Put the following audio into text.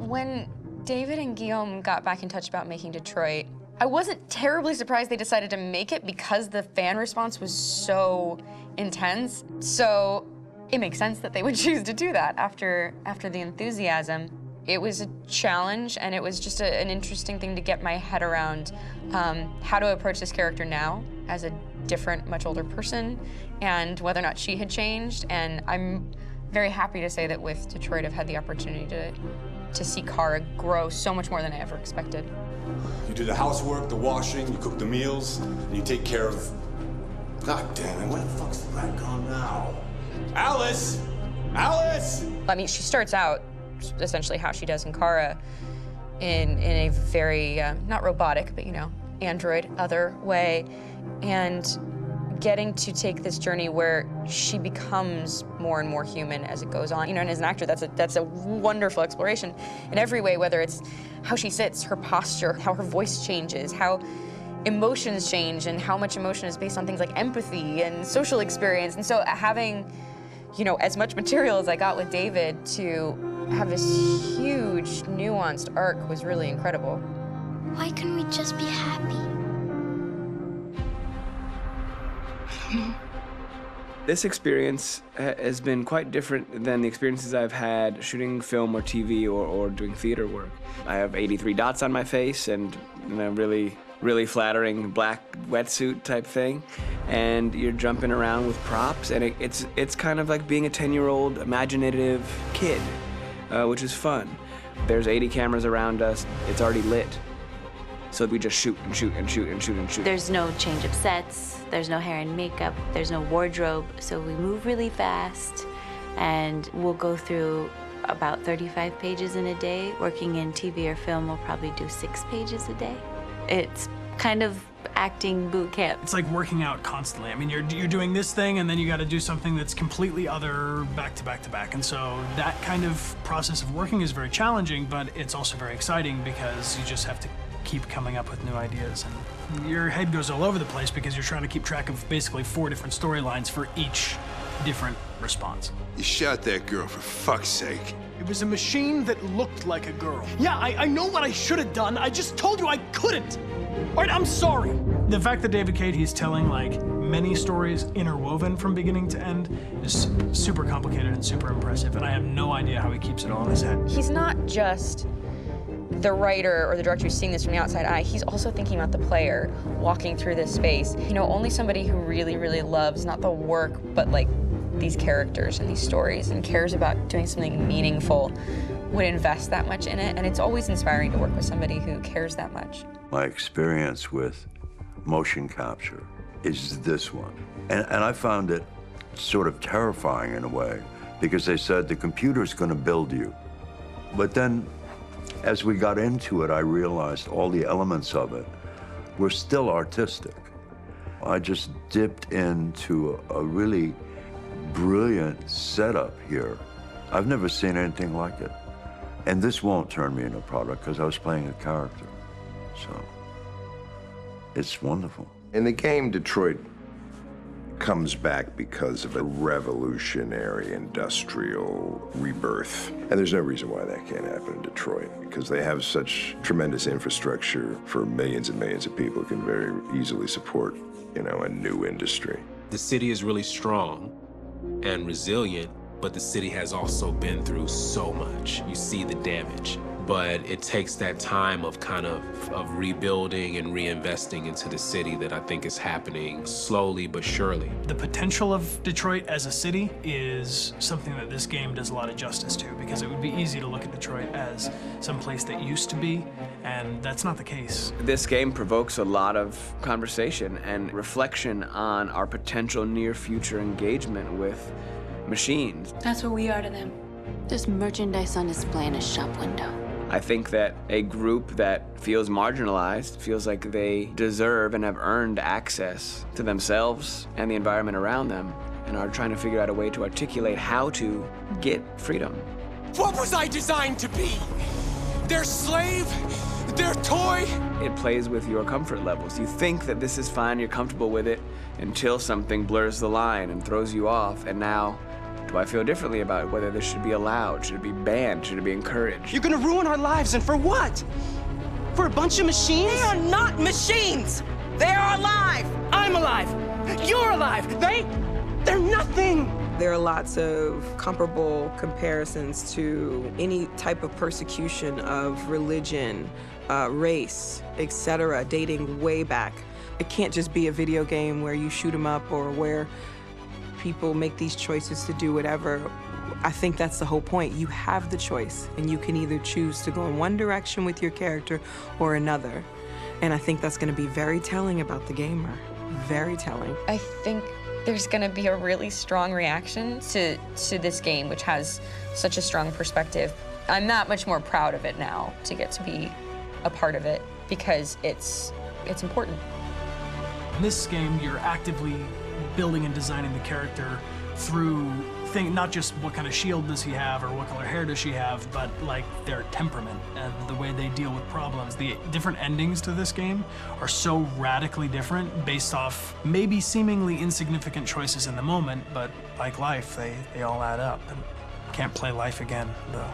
When David and Guillaume got back in touch about making Detroit, I wasn't terribly surprised they decided to make it because the fan response was so intense. So it makes sense that they would choose to do that after the enthusiasm. It was a challenge, and it was just an interesting thing to get my head around how to approach this character now as a different, much older person, and whether or not she had changed. And I'm very happy to say that with Detroit, I've had the opportunity to see Kara grow so much more than I ever expected. You do the housework, the washing, you cook the meals, and you take care of... God damn it, where the fuck's the rat gone now? Alice! Alice! I mean, she starts out essentially how she does in Kara in a very, not robotic, but, you know, android other way. And getting to take this journey where she becomes more and more human as it goes on. You know, and as an actor, that's a wonderful exploration in every way, whether it's how she sits, her posture, how her voice changes, how emotions change, and how much emotion is based on things like empathy and social experience. And so having, you know, as much material as I got with David to have this huge, nuanced arc was really incredible. Why couldn't we just be happy? This experience has been quite different than the experiences I've had shooting film or TV or doing theater work. I have 83 dots on my face and a really flattering black wetsuit type thing, and you're jumping around with props, and it's kind of like being a 10-year-old imaginative kid, which is fun. There's 80 cameras around us. It's already lit. So we just shoot and shoot and shoot and shoot and shoot. There's no change of sets, there's no hair and makeup, there's no wardrobe, so we move really fast, and we'll go through about 35 pages in a day. Working in TV or film, we'll probably do 6 pages a day. It's kind of acting boot camp. It's like working out constantly. I mean, you're doing this thing, and then you got to do something that's completely other back to back to back. And so that kind of process of working is very challenging, but it's also very exciting because you just have to keep coming up with new ideas, and your head goes all over the place because you're trying to keep track of basically 4 different storylines for each different response. You shot that girl, for fuck's sake. It was a machine that looked like a girl. Yeah, I know what I should have done. I just told you I couldn't. All right, I'm sorry. The fact that David Cade, he's telling like many stories interwoven from beginning to end is super complicated and super impressive, and I have no idea how he keeps it all in his head. He's not just the writer or the director who's seeing this from the outside eye, he's also thinking about the player walking through this space. You know, only somebody who really, really loves not the work, but like these characters and these stories and cares about doing something meaningful would invest that much in it. And it's always inspiring to work with somebody who cares that much. My experience with motion capture is this one. And I found it sort of terrifying in a way because they said the computer's going to build you. But then as we got into it, I realized all the elements of it were still artistic. I just dipped into a really brilliant setup here. I've never seen anything like it. And this won't turn me into a product because I was playing a character. So it's wonderful. In the game, Detroit comes back because of a revolutionary industrial rebirth. And there's no reason why that can't happen in Detroit, because they have such tremendous infrastructure for millions and millions of people who can very easily support, you know, a new industry. The city is really strong and resilient, but the city has also been through so much. You see the damage. But it takes that time of kind of rebuilding and reinvesting into the city that I think is happening slowly but surely. The potential of Detroit as a city is something that this game does a lot of justice to, because it would be easy to look at Detroit as some place that used to be, and that's not the case. This game provokes a lot of conversation and reflection on our potential near-future engagement with machines. That's what we are to them. There's merchandise on display in a shop window. I think that a group that feels marginalized, feels like they deserve and have earned access to themselves and the environment around them, and are trying to figure out a way to articulate how to get freedom. What was I designed to be? Their slave? Their toy? It plays with your comfort levels. You think that this is fine, you're comfortable with it, until something blurs the line and throws you off, and now Do I feel differently about whether this should be allowed? Should it be banned? Should it be encouraged? You're gonna ruin our lives, and for what? For a bunch of machines? They are not machines! They are alive! I'm alive! You're alive! They're nothing! There are lots of comparable comparisons to any type of persecution of religion, race, etc., dating way back. It can't just be a video game where you shoot 'em up or where people make these choices to do whatever. I think that's the whole point. You have the choice, and you can either choose to go in one direction with your character or another. And I think that's going to be very telling about the gamer. Very telling. I think there's going to be a really strong reaction to this game, which has such a strong perspective. I'm that much more proud of it now to get to be a part of it because it's important. In this game, you're actively building and designing the character through not just what kind of shield does he have or what color hair does she have, but like their temperament and the way they deal with problems. The different endings to this game are so radically different based off maybe seemingly insignificant choices in the moment, but like life, they all add up. And can't play life again, though.